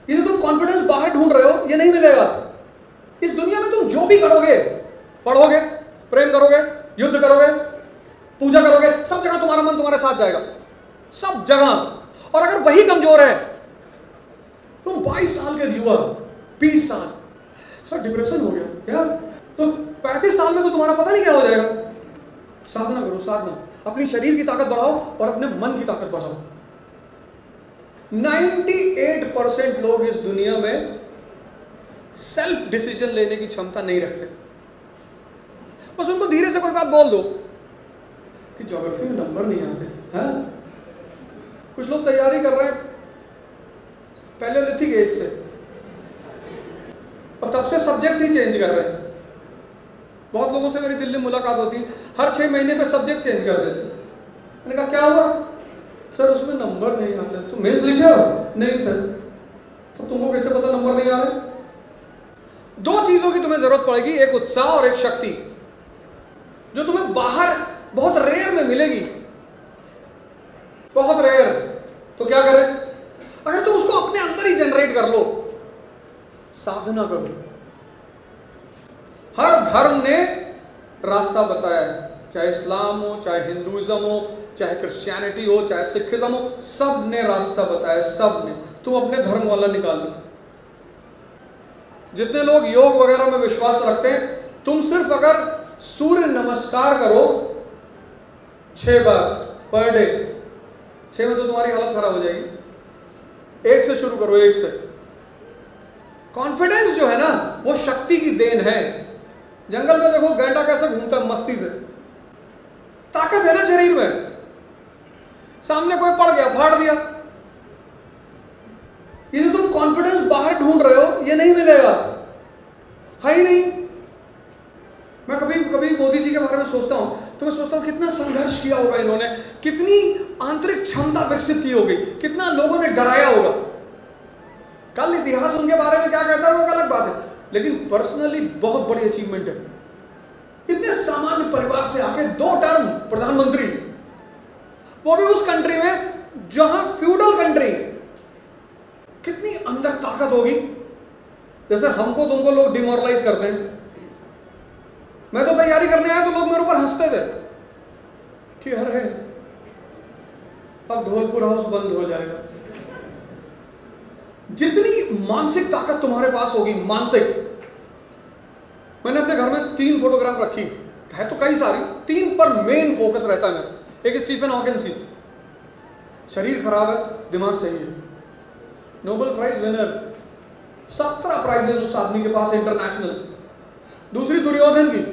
ये जो तुम कॉन्फिडेंस बाहर ढूंढ रहे हो, ये नहीं मिलेगा। इस दुनिया में तुम जो भी करोगे, पढ़ोगे, प्रेम करोगे, युद्ध करोगे, पूजा करोगे, सब जगह तुम्हारा मन तुम्हारे साथ जाएगा, सब जगह। और अगर वही कमजोर है, तुम 22 साल के युवा, 20 साल, सर डिप्रेशन हो गया क्या, तो 35 साल में तो तुम्हारा पता नहीं क्या हो जाएगा। साधना करो, साधना, अपनी शरीर की ताकत बढ़ाओ और अपने मन की ताकत बढ़ाओ। 98% लोग इस दुनिया में सेल्फ डिसीजन लेने की क्षमता नहीं रखते। बस उनको धीरे से कोई बात बोल दो कि ज्योग्राफी में नंबर नहीं आते हैं। कुछ लोग तैयारी कर रहे हैं पैलियोलिथिक एज से और तब से सब्जेक्ट ही चेंज कर रहे हैं। बहुत लोगों से मेरी दिल्ली में मुलाकात होती है, हर 6 महीने पे सब्जेक्ट चेंज कर देते हैं। मैंने कहा क्या हुआ? सर उसमें नंबर नहीं आते। तो मेंस लिखे हो? नहीं सर। तो तुमको कैसे पता नंबर नहीं आ रहे? 2 चीजों की तुम्हें जरूरत पड़ेगी, एक उत्साह और एक शक्ति, जो तुम्हें बाहर बहुत रेयर में मिलेगी, बहुत रेयर। तो क्या करें? अगर तुम उसको अपने अंदर ही जनरेट कर लो, साधना करो। हर धर्म ने रास्ता बताया है, चाहे इस्लाम हो, चाहे हिंदुइज्म हो, चाहे क्रिश्चियनिटी हो, चाहे सिखिज्म हो, सब ने रास्ता बताया, सब ने। तुम अपने धर्म वाला निकाल लो। जितने लोग योग वगैरह में विश्वास रखते हैं, तुम सिर्फ अगर सूर्य नमस्कार करो 6 बार पर डे, 6 में तो तुम्हारी हालत खराब हो जाएगी। 1 से शुरू करो, 1 से। कॉन्फिडेंस जो है ना, वो शक्ति की देन है। जंगल में देखो गैंडा कैसे घूमता है मस्ती से, ताकत है ना शरीर में। सामने कोई पड़ गया, फाड़ दिया। ये जो तुम कॉन्फिडेंस बाहर ढूंढ रहे हो, ये नहीं मिलेगा, है ही नहीं। मैं कभी कभी मोदी जी के बारे में सोचता हूं तो मैं सोचता हूं कितना संघर्ष किया होगा इन्होंने, कितनी आंतरिक क्षमता विकसित की होगी, कितना लोगों ने डराया होगा। कल इतिहास उनके बारे में क्या कहता है वो अलग बात है, लेकिन पर्सनली बहुत बड़ी अचीवमेंट है। इतने सामान्य परिवार से आके 2 टर्म प्रधानमंत्री, वो भी उस कंट्री में जहां फ्यूडल कंट्री। कितनी अंदर ताकत होगी। जैसे हमको तुमको लोग डिमोरलाइज करते हैं। मैं तो तैयारी करने आया तो लोग मेरे ऊपर हंसते थे कि अरे अब धौलपुर हाउस बंद हो जाएगा। जितनी मानसिक ताकत तुम्हारे पास होगी, मानसिक। मैंने अपने घर में 3 फोटोग्राफ रखी है, तो कई सारी, 3 पर मेन फोकस रहता है मेरा। एक स्टीफन हॉकिंस की, शरीर खराब है, दिमाग सही है, नोबेल प्राइज विनर, 17 प्राइजेस उस आदमी के पास इंटरनेशनल। दूसरी दुर्योधन की,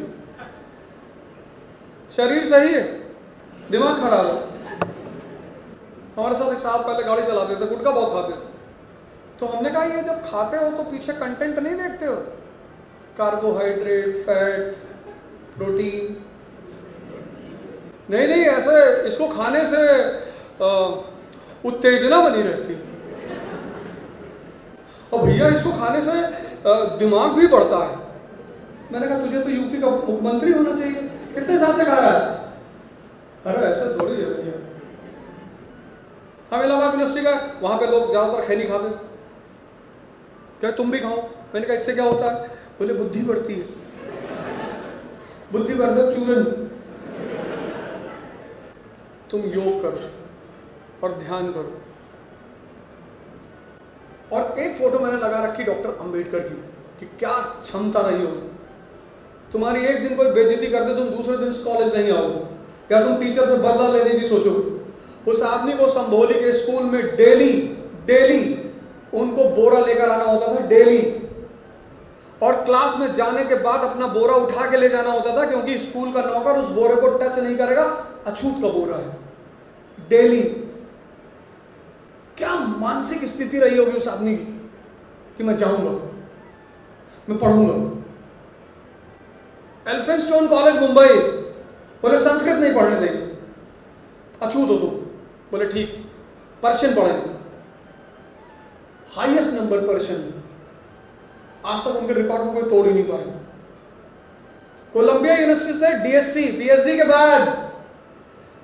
शरीर सही है, दिमाग खराब है। हमारे साथ एक साहब पहले गाड़ी चलाते थे, गुटखा बहुत खाते थे। तो हमने कहा ये जब खाते हो तो पीछे कंटेंट नहीं देखते हो, कार्बोहाइड्रेट, फैट, प्रोटीन। नहीं नहीं, ऐसे इसको खाने से उत्तेजना बनी रहती, और भैया इसको खाने से दिमाग भी बढ़ता है। मैंने कहा तुझे तो यूपी का मुख्यमंत्री होना चाहिए, कितने साल से खा रहा है? अरे ऐसा थोड़ी है भैया। हम इलाहाबाद यूनिवर्सिटी का, वहां पे लोग ज्यादातर खैनी खाते, क्या तुम भी खाओ? मैंने कहा इससे क्या होता है? बोले बुद्धि बढ़ती है, बुद्धिवर्धक चूर्ण। तुम योग करो और ध्यान करो। और एक फोटो मैंने लगा रखी डॉक्टर अंबेडकर की, कि क्या क्षमता रही होगी। तुम्हारी एक दिन कोई बेइज्जती कर दे, तुम दूसरे दिन कॉलेज नहीं आओगे, या तुम टीचर से बदला लेने की सोचोगे। उस आदमी को संभोली के स्कूल में डेली उनको बोरा लेकर आना होता था, डेली। और क्लास में जाने के बाद अपना बोरा उठा के ले जाना होता था, क्योंकि स्कूल का नौकर उस बोरे को टच नहीं करेगा, अछूत का बोरा है। डेली। क्या मानसिक स्थिति रही होगी उस आदमी की कि मैं जाऊंगा, मैं पढ़ूंगा। एल्फिंस्टोन कॉलेज मुंबई, बोले संस्कृत नहीं पढ़ने देंगे, अछूत हो तुम। बोले ठीक, पर्शियन पढ़ेंगे। हाईएस्ट नंबर पर्शियन, आज तक उनके रिकॉर्ड को कोई तोड़ ही नहीं पाया। कोलंबिया यूनिवर्सिटी से डीएससी, पीएचडी के बाद,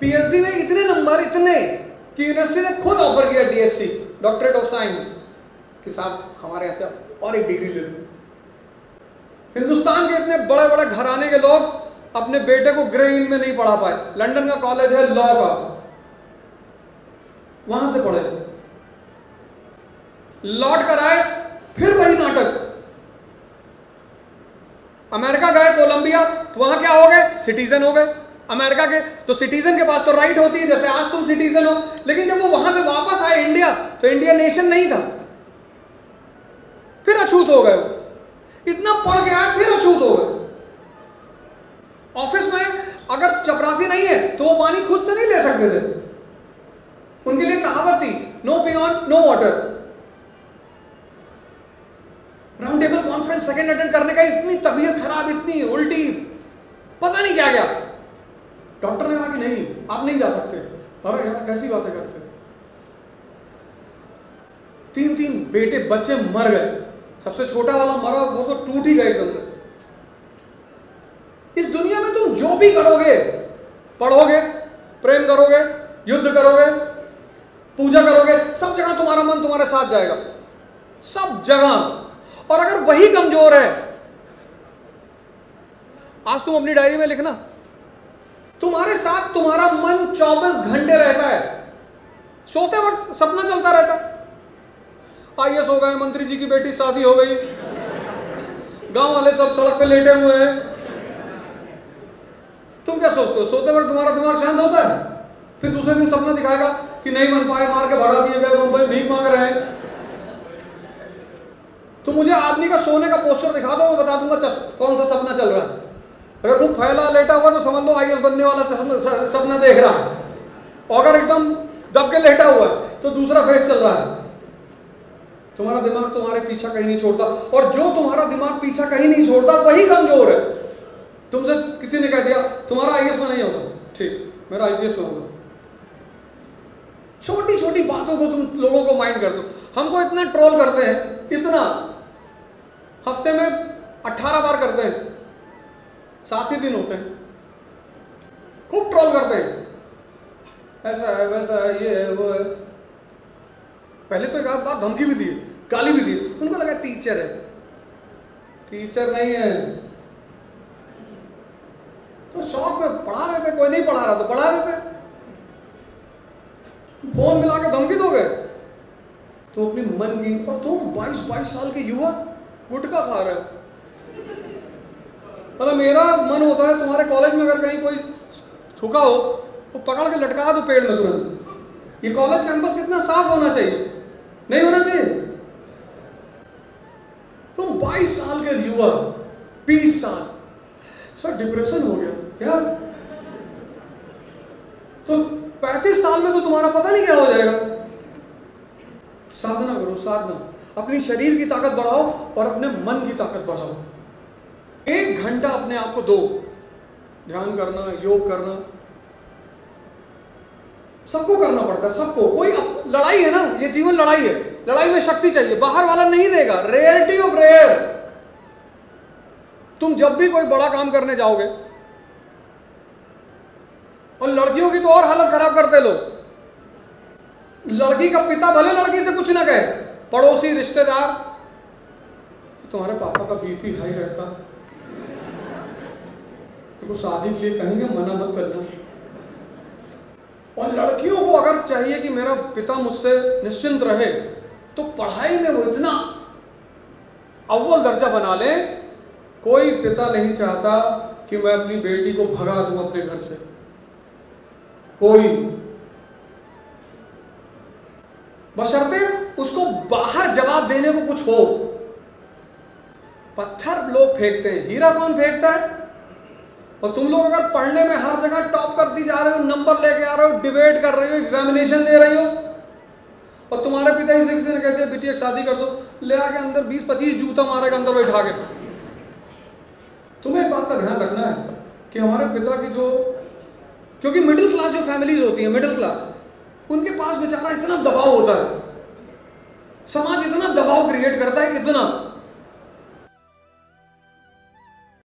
पीएचडी में इतने नंबर, इतने कि यूनिवर्सिटी ने खुद ऑफर किया डीएससी, डॉक्टरेट ऑफ साइंस। कि साहब हमारे ऐसे और एक डिग्री ले लो। हिंदुस्तान के इतने बड़े बड़े घराने के लोग अपने बेटे को ग्रे इन में नहीं पढ़ा पाए। लंदन का कॉलेज है लॉ का, वहां से पढ़े, लौट कर आए, फिर वही नाटक। अमेरिका गए, कोलंबिया, तो वहां क्या हो गए? सिटीजन हो गए अमेरिका के। तो सिटीजन के पास तो राइट होती है, जैसे आज तुम सिटीजन हो। लेकिन जब वो वहां से वापस आए इंडिया, तो इंडिया नेशन नहीं था, फिर अछूत हो गए। इतना पढ़ के आए, फिर अछूत हो गए। ऑफिस में अगर चपरासी नहीं है तो वो पानी खुद से नहीं ले सकते थे। उनके लिए कहावत थी, no peon no water. Round table conference second attend करने का, इतनी तबीयत खराब, इतनी उल्टी, पता नहीं क्या क्या। डॉक्टर ने कहा कि नहीं, आप नहीं जा सकते। अरे यार कैसी बातें करते। 3 बेटे बच्चे मर गए, सबसे छोटा वाला मरा, वो तो टूट ही गए एकदम से। इस दुनिया में तुम जो भी करोगे, पढ़ोगे, प्रेम करोगे, युद्ध करोगे, पूजा करोगे, सब जगह तुम्हारा मन तुम्हारे साथ जाएगा, सब जगह। और अगर वही कमजोर है, आज तुम अपनी डायरी में लिखना, तुम्हारे साथ तुम्हारा मन 24 घंटे रहता है, सोते वक्त सपना चलता रहता है। आईएएस हो गए, मंत्री जी की बेटी शादी हो गई, गांव वाले सब सड़क पे लेटे हुए हैं। तुम क्या सोचते हो? सोते वक्त तुम्हारा दिमाग शांत होता है? फिर दूसरे दिन सपना दिखाएगा कि नहीं बन पाए, मार के भगा दिए गए, मुंबई भीख मांग रहे हैं। तो मुझे आदमी का सोने का पोस्टर दिखा दो, मैं बता दूंगा कौन सा सपना चल रहा है। अगर खूब फैला लेटा हुआ तो समझ लो आईएएस बनने वाला सपना देख रहा है, और अगर एकदम दब के लेटा हुआ है तो दूसरा फेस चल रहा है। तुम्हारा दिमाग तुम्हारे पीछा कहीं नहीं छोड़ता, और जो तुम्हारा दिमाग पीछा कहीं नहीं छोड़ता वही कमजोर है। तुमसे किसी ने कह दिया तुम्हारा आईएएस में नहीं होगा, ठीक, मेरा आईपीएस में होगा। छोटी छोटी बातों को तुम लोगों को माइंड करते हो। हमको इतना ट्रोल करते हैं, इतना, हफ्ते में 18 बार करते हैं, 7 ही दिन होते हैं, खूब ट्रोल करते हैं, ऐसा है वैसा है, ये है वो है। पहले तो एक बात धमकी भी दी, गाली भी दी, उनको लगा टीचर है, टीचर नहीं है। तो शौक में पढ़ा देते, कोई नहीं पढ़ा रहा तो पढ़ा देते। फोन मिला के धमकी दोगे तो अपनी मन की, और तुम 22 साल के युवा गुटखा खा रहे हो। मतलब मेरा मन होता है तुम्हारे कॉलेज में अगर कहीं कोई थूका हो तो पकड़ के लटका दो पेड़ में तुरंत। ये कॉलेज कैंपस कितना साफ होना चाहिए, नहीं होना चाहिए? तुम 22 साल के युवा, 20 साल, सर डिप्रेशन हो गया क्या? तो 35 साल में तो तुम्हारा पता नहीं क्या हो जाएगा। साधना करो, साधना, अपनी शरीर की ताकत बढ़ाओ और अपने मन की ताकत बढ़ाओ। 1 घंटा अपने आप को दो, ध्यान करना, योग करना, सबको करना पड़ता है, सबको। कोई लड़ाई है ना, ये जीवन लड़ाई है, लड़ाई में शक्ति चाहिए, बाहर वाला नहीं देगा। Rarity of rare. तुम जब भी कोई बड़ा काम करने जाओगे, और लड़कियों की तो और हालत खराब करते लोग। लड़की का पिता भले लड़की से कुछ ना कहे, पड़ोसी, रिश्तेदार, तुम्हारे पापा का बीपी हाई रहता, तो शादी के लिए कहेंगे मना मत करना। और लड़कियों को अगर चाहिए कि मेरा पिता मुझसे निश्चिंत रहे, तो पढ़ाई में वो इतना अव्वल दर्जा बना ले। कोई पिता नहीं चाहता कि मैं अपनी बेटी को भगा दूं अपने घर से, कोई, बशर्ते उसको बाहर जवाब देने को कुछ हो। पत्थर लोग फेंकते हैं, हीरा कौन फेंकता है? और तुम लोग अगर पढ़ने में हर जगह टॉप करती जा रहे हो, नंबर लेके आ रहे हो, डिबेट कर रहे हो, एग्जामिनेशन दे रही हो, और तुम्हारे पिता से किसी ने कहते हैं बेटी एक शादी कर दो, ले आके अंदर 20-25 जूता मारेगा अंदर बैठा के। तुम्हें एक बात का ध्यान रखना है कि हमारे पिता की जो, क्योंकि मिडिल क्लास जो फैमिलीज होती है, मिडिल क्लास, उनके पास बेचारा इतना दबाव होता है, समाज इतना दबाव क्रिएट करता है, इतना